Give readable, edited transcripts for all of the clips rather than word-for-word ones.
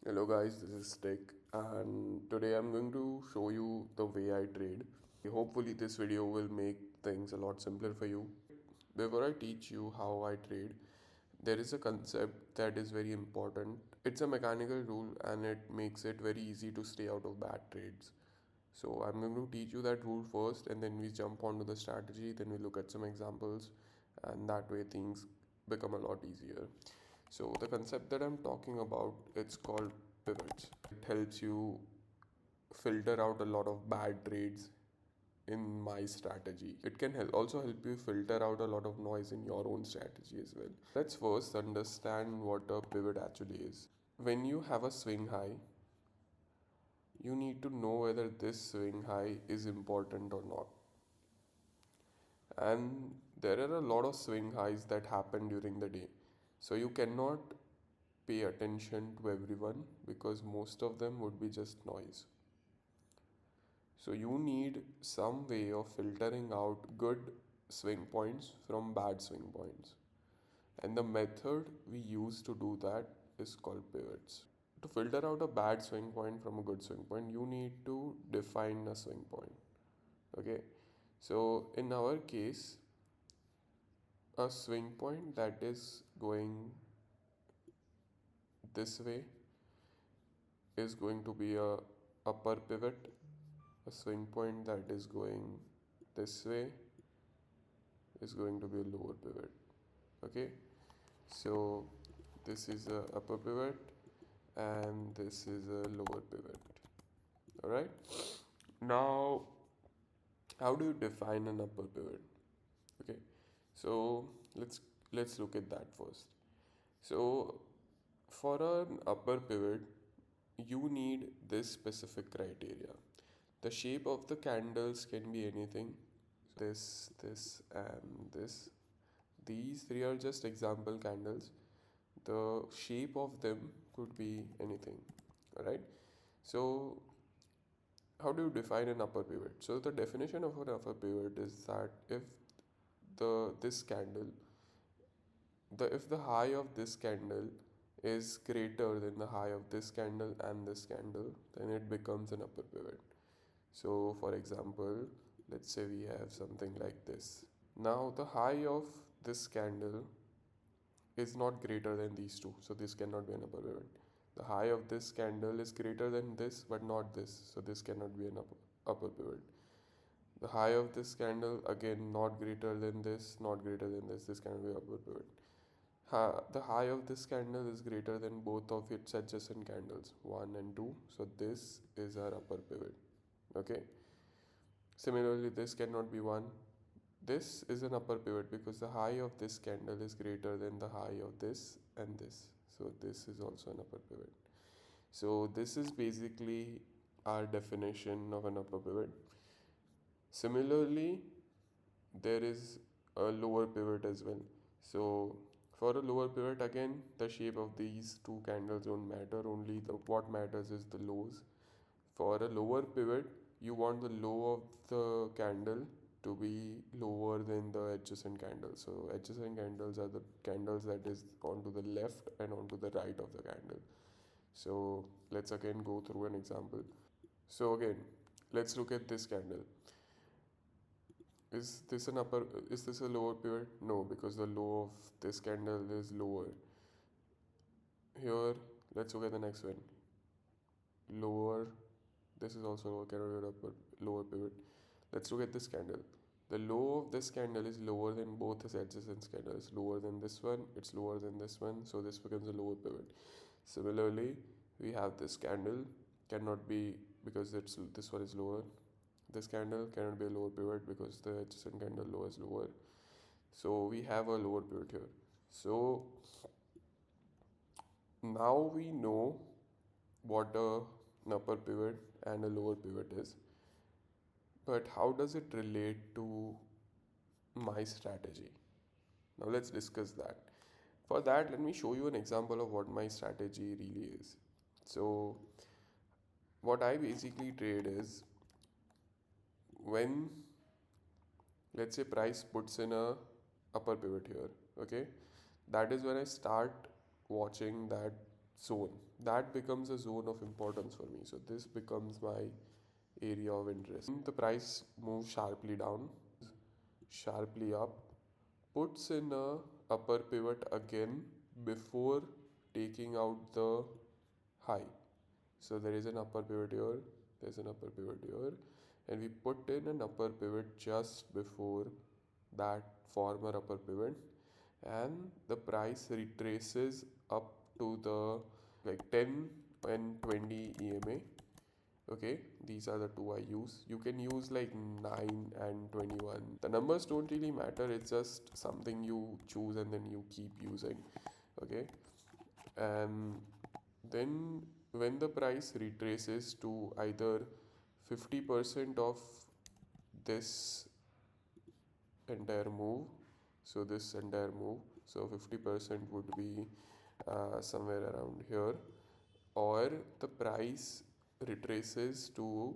Hello guys, this is Stick and today I'm going to show you the way I trade. Hopefully this video will make things a lot simpler for you. Before I teach you how I trade, there is a concept that is very important. It's a mechanical rule and it makes it very easy to stay out of bad trades. So I'm going to teach you that rule first and then we jump onto the strategy, then we look at some examples and that way things become a lot easier. So the concept that I'm talking about, it's called pivots. It helps you filter out a lot of bad trades in my strategy. It can also help you filter out a lot of noise in your own strategy as well. Let's first understand what a pivot actually is. When you have a swing high, you need to know whether this swing high is important or not. And there are a lot of swing highs that happen during the day. So you cannot pay attention to everyone because most of them would be just noise. So you need some way of filtering out good swing points from bad swing points. And the method we use to do that is called pivots. To filter out a bad swing point from a good swing point, you need to define a swing point. Okay, so in our case, a swing point that is going this way is going to be a upper pivot. A swing point that is going this way is going to be a lower pivot. Okay, so this is a upper pivot and this is a lower pivot. All right, now how do you define an upper pivot? Okay, so let's look at that first. So for an upper pivot, you need this specific criteria. The shape of the candles can be anything. This, and this. These three are just example candles. The shape of them could be anything. Alright. So how do you define an upper pivot? So the definition of an upper pivot is that if this candle if the high of this candle is greater than the high of this candle and this candle, then it becomes an upper pivot. So for example, let's say we have something like this. Now the high of this candle is not greater than these two, so this cannot be an upper pivot. The high of this candle is greater than this but not this, so this cannot be an upper pivot. The high of this candle again not greater than this, not greater than this cannot be upper pivot. The high of this candle is greater than both of its adjacent candles 1 and 2, so this is our upper pivot. Okay, similarly this cannot be 1. This is an upper pivot because the high of this candle is greater than the high of this and this, so this is also an upper pivot. So this is basically our definition of an upper pivot. Similarly, there is a lower pivot as well. So for a lower pivot, again the shape of these two candles don't matter, only what matters is the lows. For a lower pivot, you want the low of the candle to be lower than the adjacent candles. So adjacent candles are the candles that is onto the left and onto the right of the candle. So let's again go through an example. So again, let's look at this candle. Is this a lower pivot? No, because the low of this candle is lower. Here, let's look at the next one. Lower, this is also lower, cannot be upper, lower pivot. Let's look at this candle. The low of this candle is lower than both its adjacent candles. Lower than this one, it's lower than this one, so this becomes a lower pivot. Similarly, we have this candle, cannot be because this one is lower. This candle cannot be a lower pivot because the adjacent candle low is lower. So we have a lower pivot here. So now we know what an upper pivot and a lower pivot is. But how does it relate to my strategy? Now let's discuss that. For that, let me show you an example of what my strategy really is. So what I basically trade is when, let's say, price puts in a upper pivot here, okay, that is when I start watching that zone. That becomes a zone of importance for me. So this becomes my area of interest. The price moves sharply down, sharply up, puts in a upper pivot again before taking out the high. So there is an upper pivot here, there's an upper pivot here, and we put in an upper pivot just before that former upper pivot, and the price retraces up to the like 10 and 20 EMA. Okay, these are the two I use. You can use like 9 and 21. The numbers don't really matter, it's just something you choose and then you keep using. Okay, and then when the price retraces to either 50% of this entire move, so this entire move, so 50% would be somewhere around here, or the price retraces to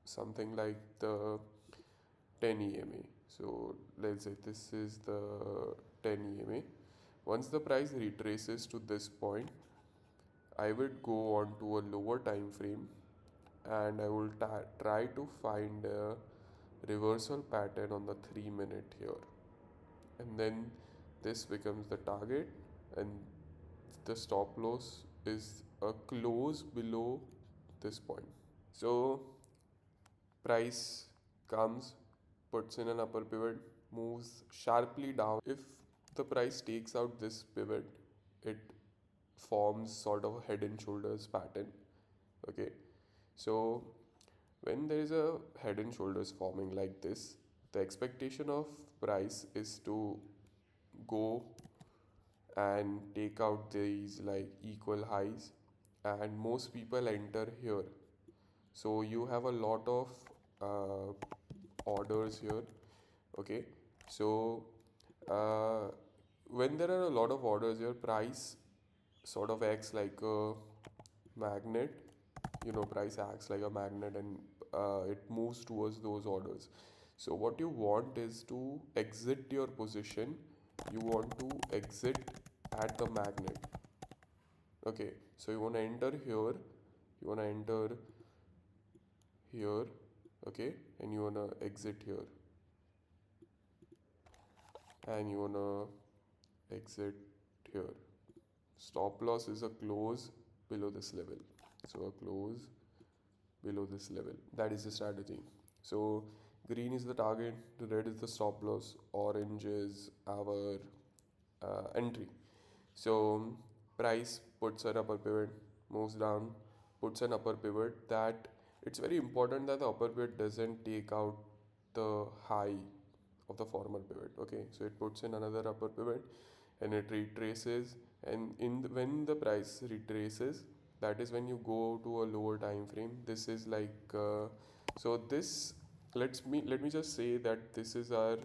something like the 10 EMA. So let's say this is the 10 EMA. Once the price retraces to this point, I would go on to a lower time frame and I will try to find a reversal pattern on the 3 minute here, and then this becomes the target, and the stop loss is a close below this point. So price comes, puts in an upper pivot, moves sharply down. If the price takes out this pivot, it forms sort of a head and shoulders pattern. Okay, so when there is a head and shoulders forming like this, the expectation of price is to go and take out these like equal highs, and most people enter here. So you have a lot of orders here. Okay, so uh, when there are a lot of orders here, price sort of acts like a magnet. Price acts like a magnet, and it moves towards those orders. So what you want is to exit your position. You want to exit at the magnet. Okay, so you want to enter here, you want to enter here. Okay, and you want to exit here, and you want to exit here. Stop loss is a close below this level, so a close below this level. That is the strategy. So green is the target, the red is the stop loss, orange is our entry. So price puts an upper pivot, moves down, puts an upper pivot. That it's very important that the upper pivot doesn't take out the high of the former pivot. Okay, so it puts in another upper pivot and it retraces, and when the price retraces, that is when you go to a lower time frame. This is like so this let me just say that this is our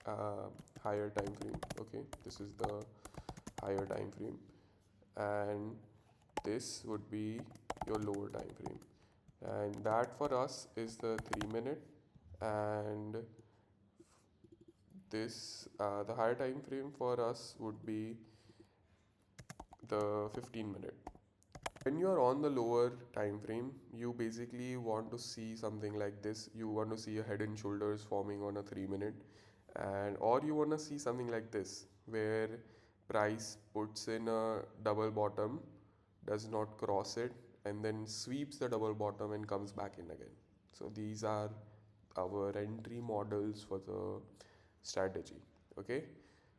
uh, higher time frame. Okay, this is the higher time frame, and this would be your lower time frame, and that for us is the 3 minute, and this the higher time frame for us would be the 15 minute. When you are on the lower time frame, you basically want to see something like this. You want to see a head and shoulders forming on a 3 minute, and or you want to see something like this where price puts in a double bottom, does not cross it, and then sweeps the double bottom and comes back in again. So these are our entry models for the strategy. Okay,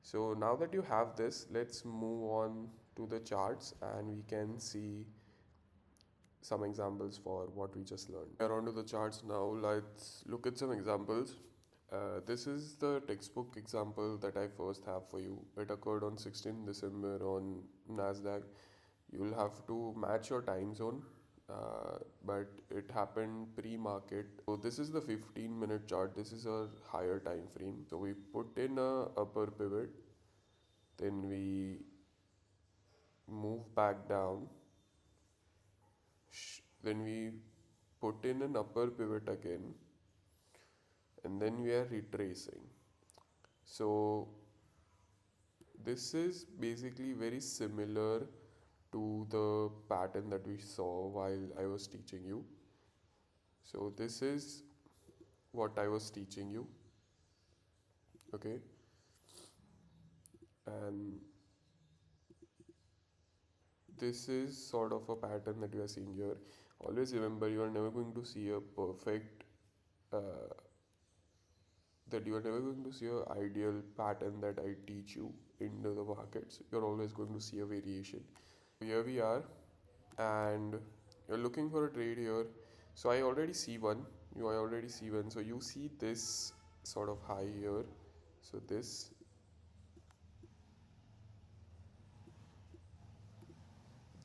so now that you have this, let's move on to the charts and we can see some examples for what we just learned. We're on to the charts now. Let's look at some examples. This is the textbook example that I first have for you. It occurred on 16 December on Nasdaq. You'll have to match your time zone, but it happened pre-market. So this is the 15-minute chart. This is a higher time frame. So we put in a upper pivot, then we move back down, then we put in an upper pivot again, and then we are retracing. So this is basically very similar to the pattern that we saw while I was teaching you. So this is what I was teaching you, okay? And this is sort of a pattern that you are seeing here. Always remember, you are never going to see a perfect uh, that you are never going to see a ideal pattern that I teach you into the markets. You're always going to see a variation. Here we are, and you're looking for a trade here. So I already see one. I already see one. So you see this sort of high here. So this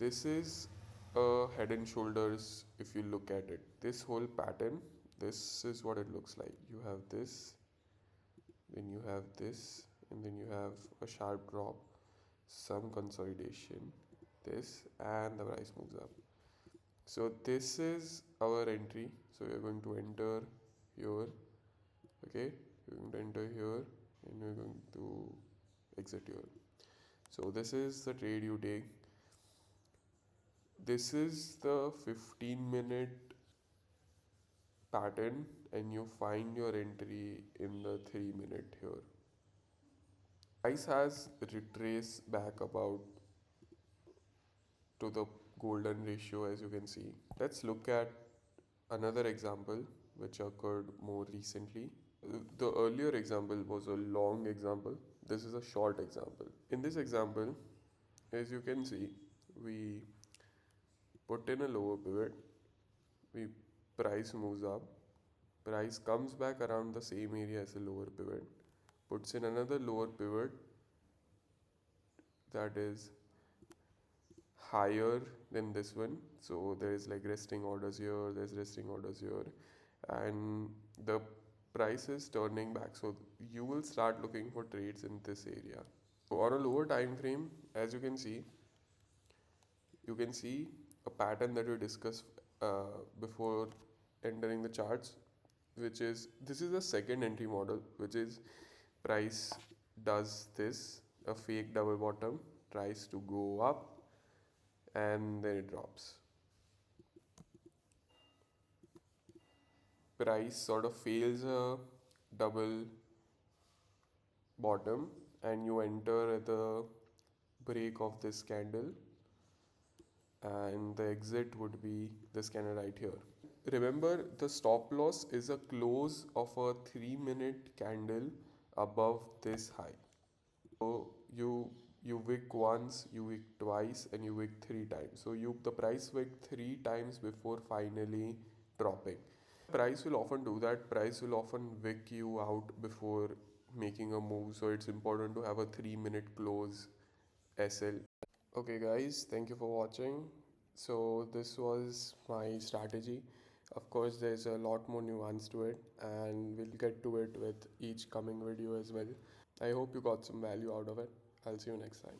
is a head and shoulders. If you look at it, this whole pattern, this is what it looks like. You have this, then you have this, and then you have a sharp drop, some consolidation, this, and the price moves up. So this is our entry. So we are going to enter here, okay? We're going to enter here, and we're going to exit here. So this is the trade you take. This is the 15-minute pattern, and you find your entry in the 3-minute here. Price has retraced back about to the golden ratio, as you can see. Let's look at another example which occurred more recently. The earlier example was a long example. This is a short example. In this example, as you can see, we put in a lower pivot, we price moves up, price comes back around the same area as the lower pivot, puts in another lower pivot that is higher than this one. So there is like resting orders here, there's resting orders here, and the price is turning back. So you will start looking for trades in this area. So on a lower time frame, as you can see a pattern that we discussed before entering the charts, which is this is the second entry model, which is price does this, a fake double bottom, tries to go up, and then it drops. Price sort of fails a double bottom, and you enter at the break of this candle, and the exit would be this candle right here. Remember, the stop loss is a close of a 3-minute candle above this high. So you wick once, you wick twice, and you wick 3 times. So the price wick 3 times before finally dropping. Price will often do that. Price will often wick you out before making a move. So it's important to have a 3-minute close SL. Okay guys, thank you for watching. So this was my strategy. Of course, there's a lot more nuance to it, and we'll get to it with each coming video as well. I hope you got some value out of it. I'll see you next time.